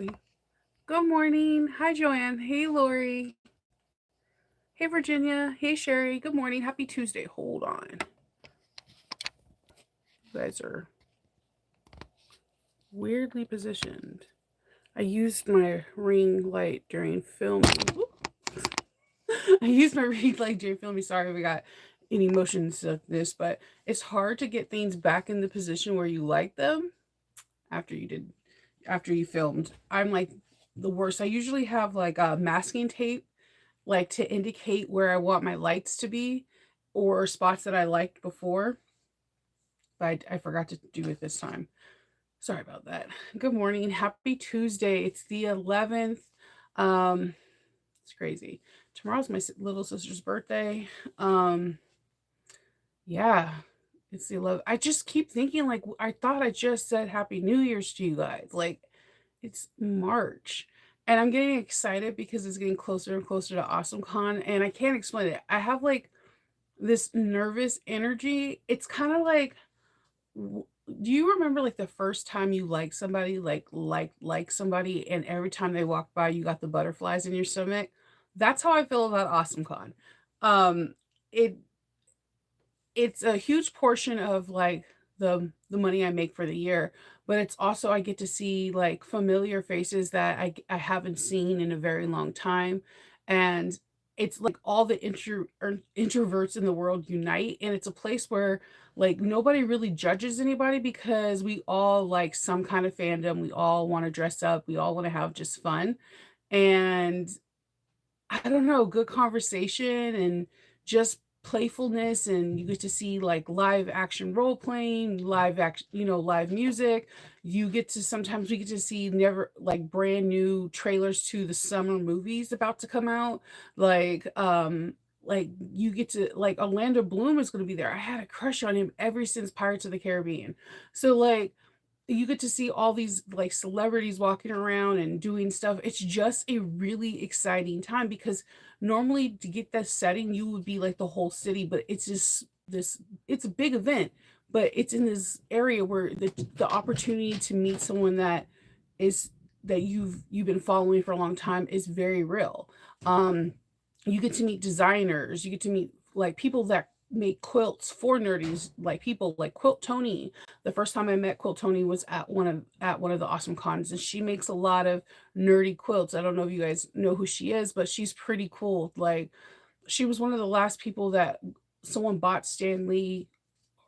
see. Good morning. Hi, Joanne. Hey, Lori. Hey, Virginia. Hey, Sherry. Good morning. Happy Tuesday. Hold on. You guys are weirdly positioned. I used my ring light during filming. I used my ring light during filming. Sorry if we got any motion sickness, but it's hard to get things back in the position where you like them after you did after you filmed. I'm like the worst. I usually have like a masking tape like to indicate where I want my lights to be or spots that I liked before, but I forgot to do it this time. Sorry about that. Good morning. Happy Tuesday. It's the 11th. Um, it's crazy. Tomorrow's my little sister's birthday. Um, yeah, it's the 11th. I just keep thinking, like, I thought I just said Happy New Year's to you guys. Like, it's March. And I'm getting excited because it's getting closer and closer to AwesomeCon. And I can't explain it. I have like this nervous energy. It's kind of like, do you remember like the first time you liked somebody, like somebody, and every time they walked by, you got the butterflies in your stomach? That's how I feel about AwesomeCon. Um, it it's a huge portion of like the money I make for the year, but it's also I get to see like familiar faces that I haven't seen in a very long time, and it's like all the introverts in the world unite, and it's a place where like nobody really judges anybody because we all like some kind of fandom. We all want to dress up. We all want to have just fun, and I don't know, good conversation and just playfulness, and you get to see like live action role playing, live action, live music. You get to sometimes we get to see never like brand new trailers to the summer movies about to come out. Like you get to like Orlando Bloom is going to be there. I had a crush on him ever since Pirates of the Caribbean. So like you get to see all these like celebrities walking around and doing stuff. It's just a really exciting time because normally to get that setting, you would be like the whole city, but it's just this, it's a big event, but it's in this area where the opportunity to meet someone is that you've been following for a long time is very real. Um, you get to meet designers, you get to meet like people that make quilts for nerdies, like people like Quilt Tony. The first time I met Quilt Tony was at one of the Awesome Cons, and she makes a lot of nerdy quilts. I don't know if you guys know who she is, but she's pretty cool. Like she was one of the last people that someone bought Stan Lee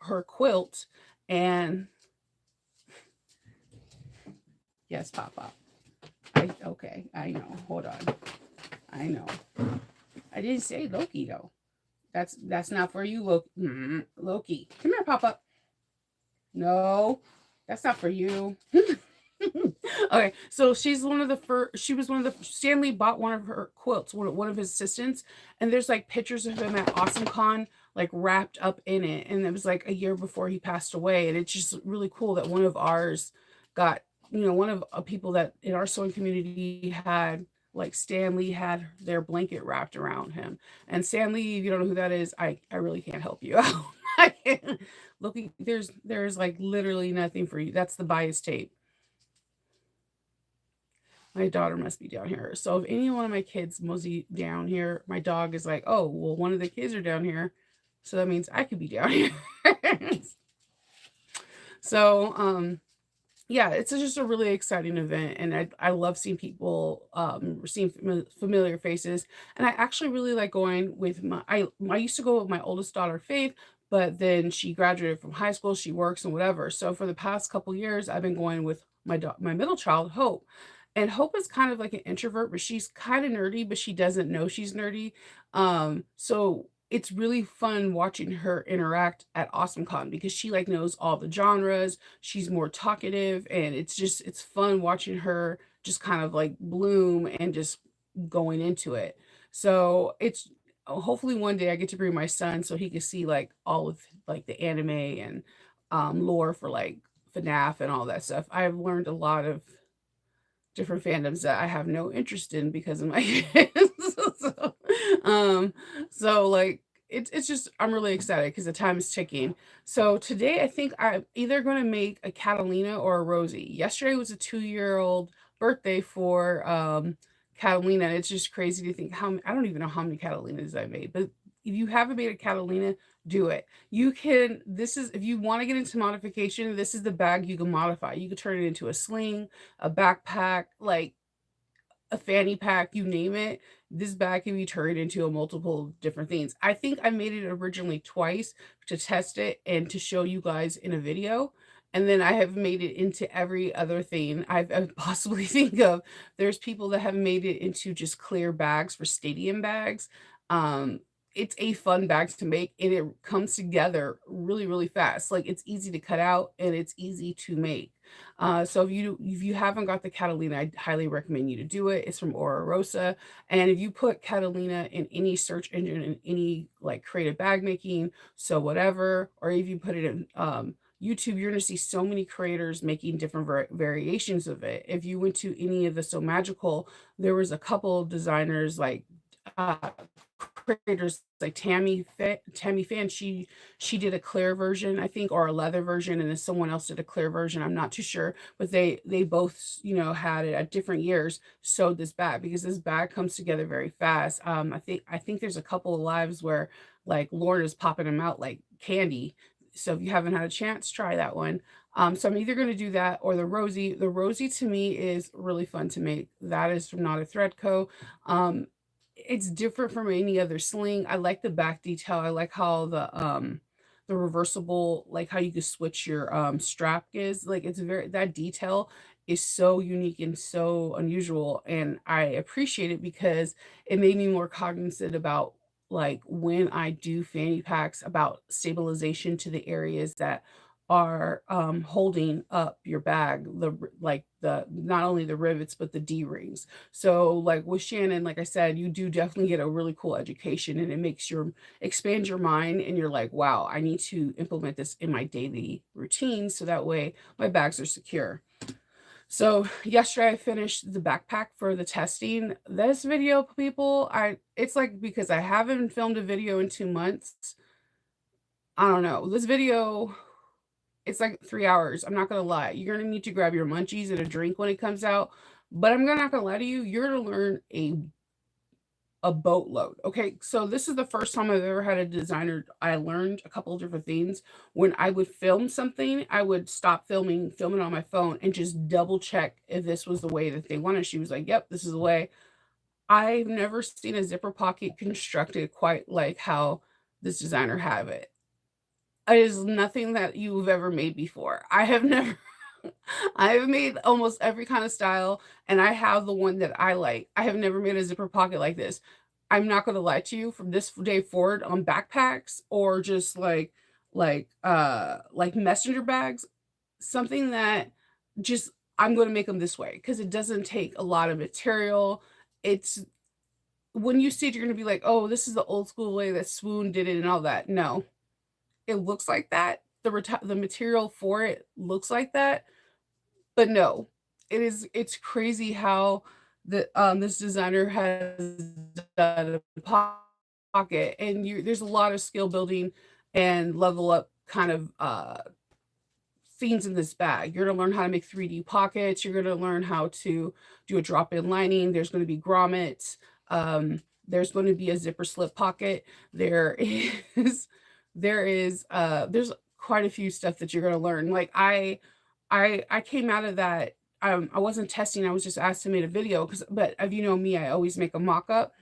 her quilt, and yes, Papa. I okay, I know. Hold on. I know. I didn't say Loki though. That's not for you, Loki. Loki. Come here, Papa. No, that's not for you. Okay, so she's one of the first. She was one of the. Stanley bought one of her quilts, one of his assistants, and there's like pictures of him at AwesomeCon, like wrapped up in it, and it was like a year before he passed away, and it's just really cool that one of ours got, one of people that in our sewing community had like Stanley had their blanket wrapped around him, and Stanley, if you don't know who that is, I really can't help you out. I can't. Looking, there's like literally nothing for you. That's the bias tape. My daughter must be down here. So if any one of my kids mosey down here, my dog is like, oh, well, one of the kids are down here. So that means I could be down here. so, yeah, it's just a really exciting event. And I love seeing people, seeing familiar faces. And I actually really like going with I used to go with my oldest daughter, Faith, but then she graduated from high school. She works and whatever. So for the past couple years, I've been going with my middle child, Hope. And Hope is kind of like an introvert, but she's kind of nerdy, but she doesn't know she's nerdy. So it's really fun watching her interact at AwesomeCon because she like knows all the genres. She's more talkative, and it's fun watching her just kind of like bloom and just going into it. So it's hopefully one day I get to bring my son so he can see like all of like the anime and lore for like FNAF and all that stuff. I've learned a lot of different fandoms that I have no interest in because of my kids. so, um, so like it's just I'm really excited because the time is ticking. So today I think I'm either going to make a Catalina or a Rosie. Yesterday was a 2-year old. birthday for Catalina. It's just crazy to think I don't even know how many Catalinas I made, but if you haven't made a Catalina, do it. You can, this is, if you want to get into modification, this is the bag you can modify. You can turn it into a sling, a backpack, like a fanny pack, you name it. This bag can be turned into a multiple different things. I think I made it originally twice to test it and to show you guys in a video. And then I have made it into every other thing I possibly think of. There's people that have made it into just clear bags for stadium bags. Um, it's a fun bag to make and it comes together really, really fast. Like it's easy to cut out and it's easy to make. So if you haven't got the Catalina, I highly recommend you to do it. It's from Ora Rosa, and if you put Catalina in any search engine in any like creative bag making, so whatever, or if you put it in YouTube, you're going to see so many creators making different variations of it. If you went to any of the So Magical, there was a couple of designers like uh, creators like Tammy Fan. She did a clear version, I think, or a leather version, and then someone else did a clear version. I'm not too sure, but they both had it at different years. Sewed this bag because this bag comes together very fast. I think there's a couple of lives where like Lauren is popping them out like candy. So if you haven't had a chance, try that one. So I'm either going to do that or the Rosie. The Rosie to me is really fun to make. That is from Not a Thread Co. It's different from any other sling. I like the back detail. I like how the reversible, like how you can switch your strap is. Like it's very, that detail is so unique and so unusual, and I appreciate it because it made me more cognizant about like when I do fanny packs about stabilization to the areas that are holding up your bag, like the not only the rivets but the D rings. So like with Shannon, like I said, you do definitely get a really cool education and it makes your expand your mind and you're like, wow, I need to implement this in my daily routine so that way my bags are secure. So yesterday I finished the backpack for the testing. This video, people, it's like because I haven't filmed a video in 2 months. I don't know. This video, it's like 3 hours. I'm not gonna lie. You're gonna need to grab your munchies and a drink when it comes out. But I'm not gonna lie to you, you're gonna learn a boatload. Okay, so this is the first time I've ever had a designer. I learned a couple of different things. When I would film something, I would stop filming, film it on my phone, and just double check if this was the way that they wanted. She was like, "Yep, this is the way." I've never seen a zipper pocket constructed quite like how this designer have it. It is nothing that you've ever made before. I have never I have made almost every kind of style, and I have the one that I like. I have never made a zipper pocket like this. I'm not gonna lie to you, from this day forward on backpacks or just like messenger bags, something that just I'm gonna make them this way because it doesn't take a lot of material. It's when you see it, you're gonna be like, oh, this is the old school way that Swoon did it and all that. No, it looks like that. The material for it looks like that, but no, it's crazy how this designer has done a pocket, and there's a lot of skill building and level up kind of themes in this bag. You're gonna learn how to make 3D pockets. You're gonna learn how to do a drop-in lining. There's gonna be grommets. There's going to be a zipper slip pocket. There is there's quite a few stuff that you're gonna learn. Like I came out of that. I wasn't testing. I was just asked to make a video but if you know me, I always make a mock-up.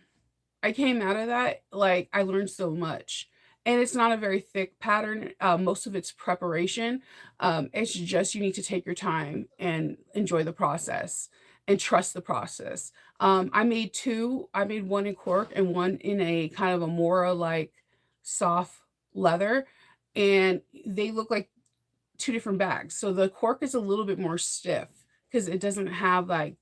I came out of that, like, I learned so much. And it's not a very thick pattern. Most of it's preparation. It's just you need to take your time and enjoy the process and trust the process. I made two. I made one in cork and one in a kind of a Mora like soft leather. And they look like two different bags. So the cork is a little bit more stiff because it doesn't have like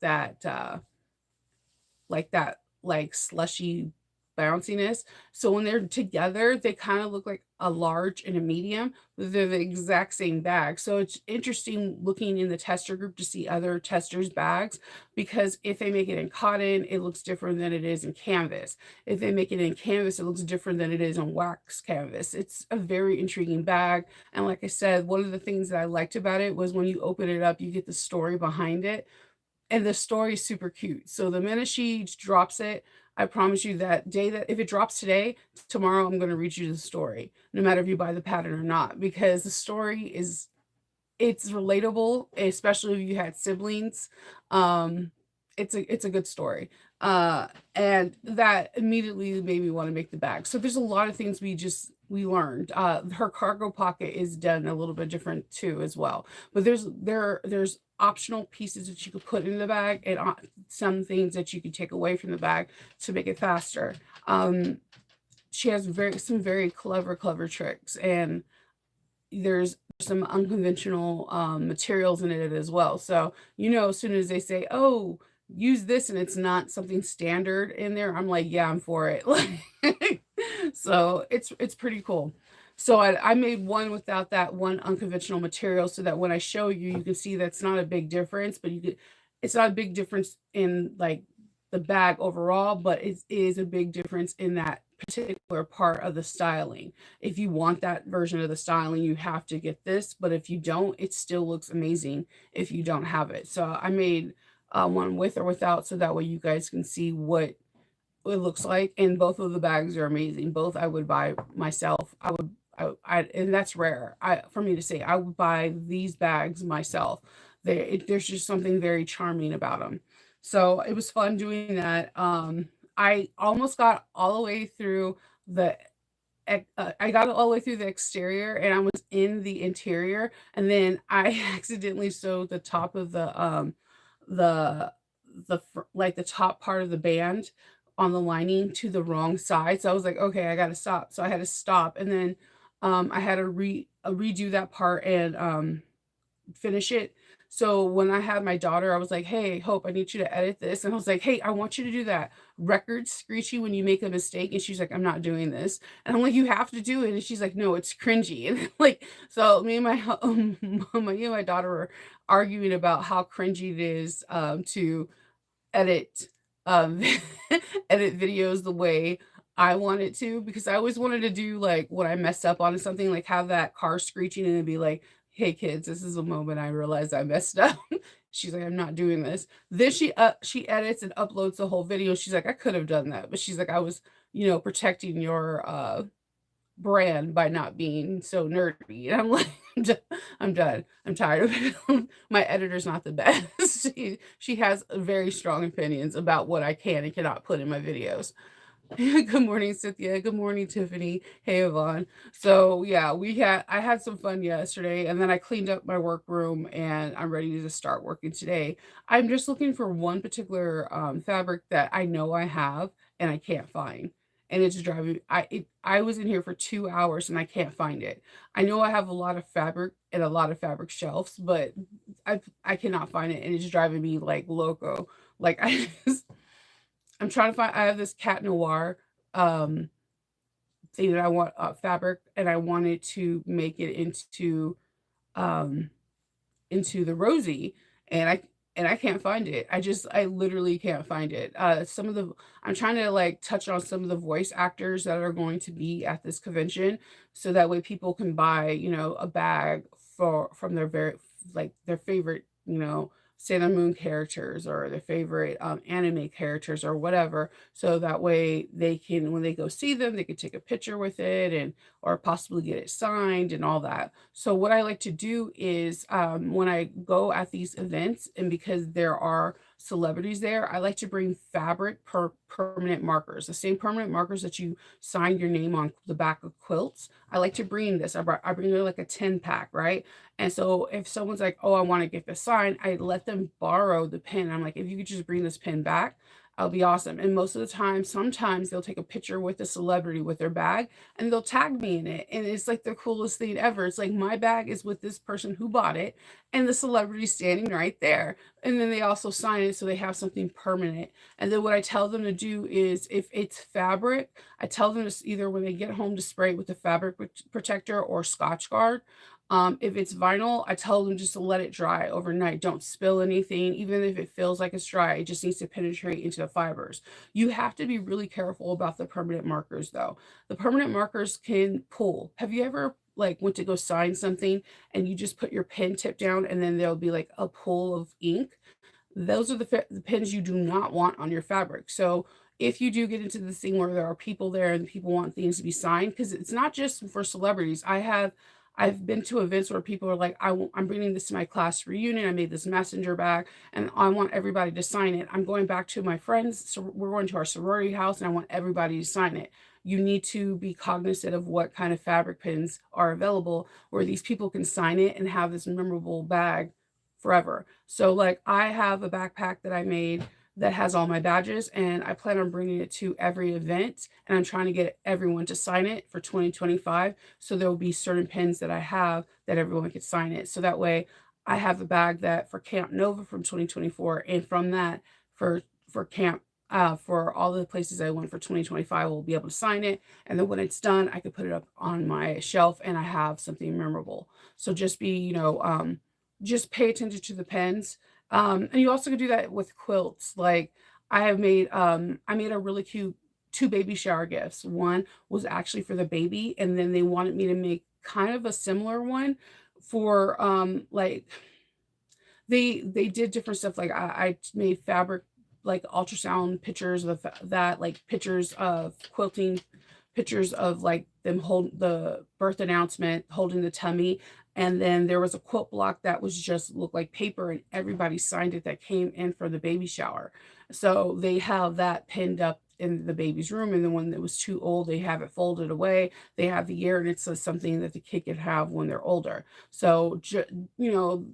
slushy bounciness. So when they're together, they kind of look like a large and a medium, but they're the exact same bag. So it's interesting looking in the tester group to see other testers' bags because if they make it in cotton, it looks different than it is in canvas. If they make it in canvas, it looks different than it is on wax canvas. It's a very intriguing bag. And like I said, one of the things that I liked about it was when you open it up, you get the story behind it. and the story is super cute. So the minute she drops it, I promise you that day that if it drops today, tomorrow I'm going to read you the story, no matter if you buy the pattern or not, because the story is it's relatable, especially if you had siblings. Um, it's a good story. Uh, and that immediately made me want to make the bag. So there's a lot of things we learned. Her cargo pocket is done a little bit different too as well. But there's optional pieces that you could put in the bag and some things that you could take away from the bag to make it faster. Um, she has some very clever tricks, and there's some unconventional materials in it as well. So, as soon as they say, "Oh, use this," and it's not something standard in there, I'm like, "Yeah, I'm for it." So it's pretty cool. So I made one without that one unconventional material, so that when I show you, you can see that's not a big difference, but it's not a big difference in like the bag overall, but it is a big difference in that particular part of the styling. If you want that version of the styling, you have to get this. But if you don't, it still looks amazing if you don't have it. So I made one with or without, so that way you guys can see what it looks like. And both of the bags are amazing. Both I would buy myself. And that's rare. For me to say, I would buy these bags myself. There's just something very charming about them. So it was fun doing that. I almost got all the way through the I got all the way through the exterior, and I was in the interior, and then I accidentally sewed the top of the like the top part of the band on the lining to the wrong side. So I was like, okay, I got to stop. So I had to stop, and then I had to redo that part and finish it. So when I had my daughter, I was like, "Hey, Hope, I need you to edit this." And I was like, "Hey, I want you to do that record screechy when you make a mistake." And she's like, "I'm not doing this." And I'm like, "You have to do it." And she's like, "No, it's cringy." And like, so me and me and my daughter were arguing about how cringy it is to edit um edit videos the way I want it to, because I always wanted to do like when I messed up on something, like have that car screeching and then be like, "Hey kids, this is a moment I realized I messed up." She's like, "I'm not doing this." Then she edits and uploads the whole video. She's like, "I could have done that." But she's like, "I was, protecting your brand by not being so nerdy." And I'm like, "I'm done. I'm done. I'm tired of it." My editor's not the best. She has very strong opinions about what I can and cannot put in my videos. Good morning, Cynthia. Good morning, Tiffany. Hey, Yvonne. So yeah, I had some fun yesterday, and then I cleaned up my workroom, and I'm ready to start working today. I'm just looking for one particular fabric that I know I have and I can't find, and it's driving. I was in here for 2 hours and I can't find it. I know I have a lot of fabric and a lot of fabric shelves, but I cannot find it, and it's driving me like loco. Like I'm trying to find. I have this cat noir um, thing that I want fabric, and I wanted to make it um, into the rosy, and I can't find it. I literally can't find it. I'm trying to like touch on some of the voice actors that are going to be at this convention, so that way people can buy a bag from their their favorite Sailor Moon characters, or their favorite anime characters or whatever, so that way they can, when they go see them, they can take a picture with it, and or possibly get it signed and all that. So what I like to do is, when I go at these events, and because there are celebrities there, I like to bring fabric permanent markers, the same permanent markers that you sign your name on the back of quilts. I like to bring this. I bring like a 10 pack, right? And so if someone's like, "Oh, I want to get this sign," I let them borrow the pen. I'm like, "If you could just bring this pen back, I'll be awesome." And most of the time, sometimes they'll take a picture with the celebrity with their bag, and they'll tag me in it. And it's like the coolest thing ever. It's like my bag is with this person who bought it, and the celebrity's standing right there. And then they also sign it, so they have something permanent. And then what I tell them to do is, if it's fabric, I tell them to either, when they get home, to spray it with the fabric protector or Scotch Guard. If it's vinyl, I tell them just to let it dry overnight. Don't spill anything. Even if it feels like it's dry, it just needs to penetrate into the fibers. You have to be really careful about the permanent markers, though. The permanent markers can pull. Have you ever like went to go sign something and you just put your pen tip down, and then there'll be like a pool of ink? those are the pins you do not want on your fabric. So if you do get into this thing where there are people there and people want things to be signed, because it's not just for celebrities. I've been to events where people are like, I'm bringing this to my class reunion. I made this messenger bag and I want everybody to sign it. I'm going back to my friends. So we're going to our sorority house and I want everybody to sign it. You need to be cognizant of what kind of fabric pins are available where these people can sign it and have this memorable bag forever. So like I have a backpack that I made that has all my badges and I plan on bringing it to every event and I'm trying to get everyone to sign it for 2025. So there will be certain pins that I have that everyone could sign it. So that way I have a bag that for Camp Nova from 2024 and from that for camp for all the places I went for 2025, we'll be able to sign it. And then when it's done, I could put it up on my shelf and I have something memorable. So just be, just pay attention to the pens. And you also can do that with quilts. Like I made a really cute two baby shower gifts. One was actually for the baby, and then they wanted me to make kind of a similar one for like they did different stuff. Like I made fabric like ultrasound pictures of that, like pictures of quilting, pictures of like them hold the birth announcement, holding the tummy. And then there was a quilt block that was just looked like paper and everybody signed it that came in for the baby shower. So they have that pinned up in the baby's room. And then when it was too old, they have it folded away. They have the year and it's something that the kid could have when they're older. So, you know,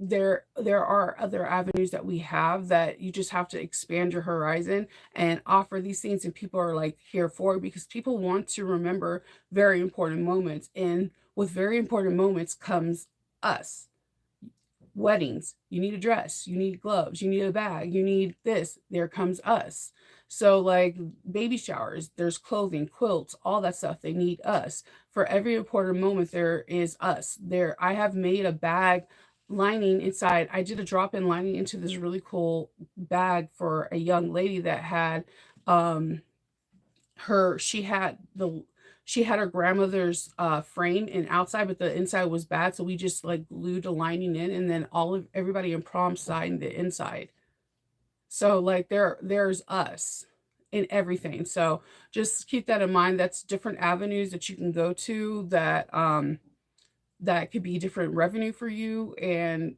there are other avenues that we have that you just have to expand your horizon and offer these things, and people are like here for it because people want to remember very important moments, and with very important moments comes us. Weddings, you need a dress, you need gloves, you need a bag, you need this, there comes us. So like baby showers, there's clothing, quilts, all that stuff, they need us. For every important moment there is us. There I have made a bag lining inside. I did a drop-in lining into this really cool bag for a young lady that had um her she had her grandmother's frame and outside, but the inside was bad, so we just like glued a lining in, and then all of everybody in prom signed the inside. So like there's us in everything. So just keep that in mind. That's different avenues that you can go to that could be different revenue for you. And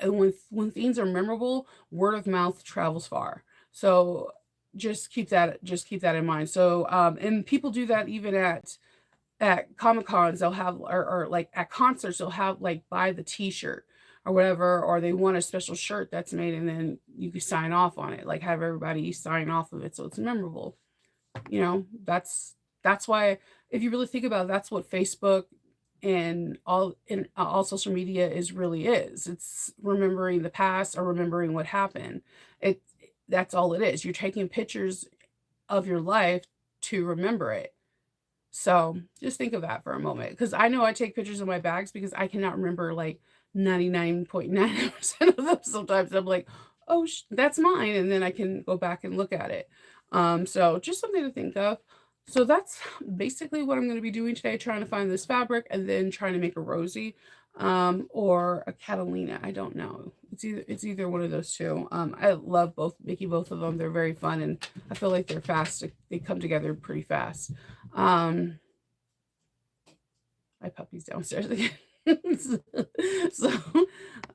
when things are memorable, word of mouth travels far. So just keep that in mind. So and people do that even at Comic Cons. They'll have or like at concerts they'll have like buy the T-shirt or whatever, or they want a special shirt that's made, and then you can sign off on it, like have everybody sign off of it so it's memorable. That's why, if you really think about it, that's what Facebook and all social media is. It's remembering the past or remembering what happened. It That's all it is. You're taking pictures of your life to remember it. So just think of that for a moment, because I know I take pictures of my bags because I cannot remember like 99.9% of them. Sometimes I'm like, oh, that's mine. And then I can go back and look at it. So just something to think of. So that's basically what I'm going to be doing today, trying to find this fabric and then trying to make a Rosie or a Catalina. I don't know. It's either one of those two. I love making both of them. They're very fun and I feel like they're fast. They come together pretty fast. Um, my puppy's downstairs again. so,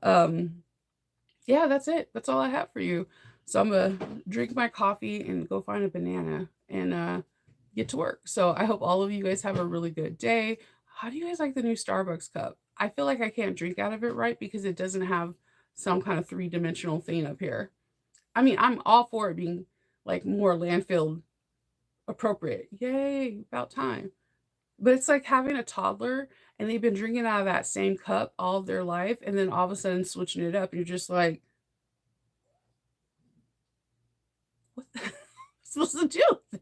um, yeah, that's it. That's all I have for you. So I'm gonna drink my coffee and go find a banana and get to work. So I hope all of you guys have a really good day. How do you guys like the new Starbucks cup? I feel like I can't drink out of it right because it doesn't have some kind of three-dimensional thing up here. I mean, I'm all for it being like more landfill appropriate. Yay, about time. But it's like having a toddler and they've been drinking out of that same cup all of their life and then all of a sudden switching it up. And you're just like, what the supposed to do with this?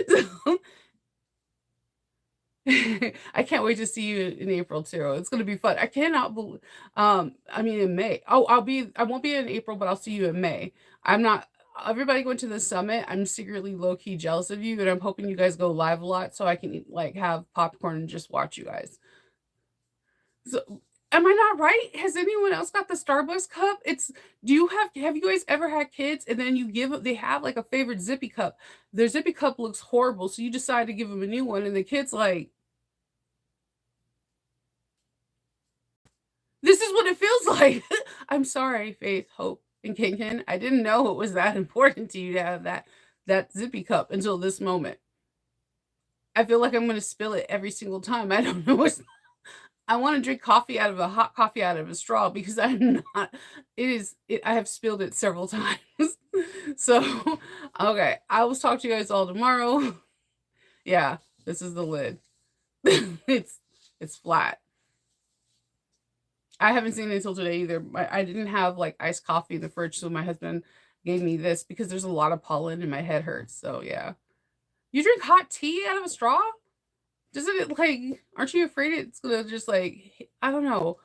So, I can't wait to see you in April too. It's gonna be fun. I cannot believe I mean in May. Oh, I won't be in April, but I'll see you in May. I'm not Everybody going to the summit. I'm secretly low key jealous of you, and I'm hoping you guys go live a lot so I can like have popcorn and just watch you guys. So Am I not right? Has anyone else got the Starbucks cup? Have you guys ever had kids and then they have like a favorite Zippy cup. Their Zippy cup looks horrible, so you decide to give them a new one and the kid's like, this is what it feels like. I'm sorry, Faith, Hope, and Kinkin. I didn't know it was that important to you to have that Zippy cup until this moment. I feel like I'm going to spill it every single time. I don't know what's I want to drink hot coffee out of a straw because I'm not I have spilled it several times. So, okay, I will talk to you guys all tomorrow. Yeah, this is the lid. It's flat. I haven't seen it until today either. I didn't have like iced coffee in the fridge, so my husband gave me this because there's a lot of pollen and my head hurts. So, yeah. You drink hot tea out of a straw? Doesn't it like, aren't you afraid it's gonna just like, I don't know.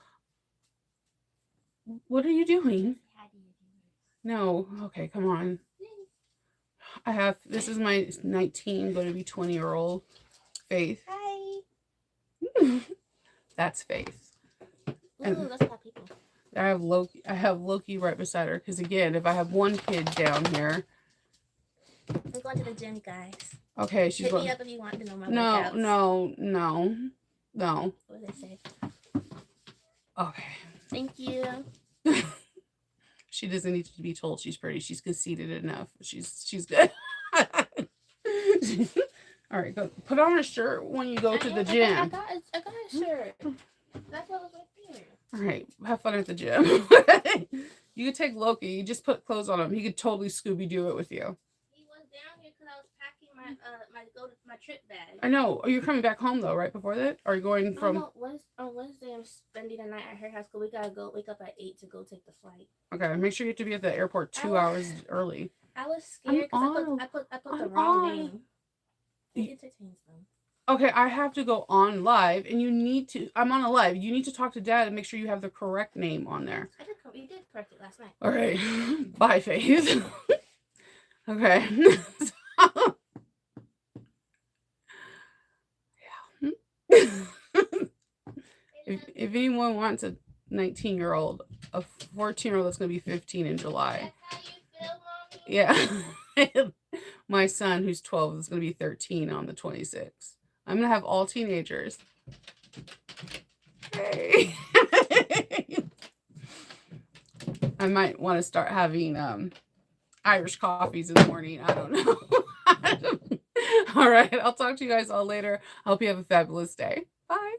What are you doing? No. Okay, come on. This is my 19, going to be 20-year-old Faith. Hi. That's Faith. And Ooh, that's people. I have Loki right beside her because again, if I have one kid down here. I'm going to the gym, guys. Okay, she's Hit me up if you want to know my workouts. No. What did I say? Okay. Thank you. She doesn't need to be told she's pretty. She's conceited enough. She's good. All right, go put on a shirt when you go to the gym. I got a shirt. That's what was right there. All right, have fun at the gym. You could take Loki. You just put clothes on him. He could totally Scooby Doo it with you. He was down here because I was packing my trip bag. I know. You're coming back home though, right before that? Or are you going from? On Wednesday, I'm spending the night at her house. We gotta go wake up at 8 to go take the flight. Okay, make sure you have to be at the airport 2 hours early. I was scared because I put the wrong name. It entertains them. Okay, I have to go on live, and I'm on a live. You need to talk to Dad and make sure you have the correct name on there. You did correct it last night. All right, bye, Faith. Okay. Yeah. If anyone wants a 19-year-old, a 14-year-old that's going to be 15 in July. That's how you feel, Mommy? Yeah. My son, who's 12, is going to be 13 on the 26th. I'm going to have all teenagers. Hey. I might want to start having Irish coffees in the morning. I don't know. All right. I'll talk to you guys all later. I hope you have a fabulous day. Bye.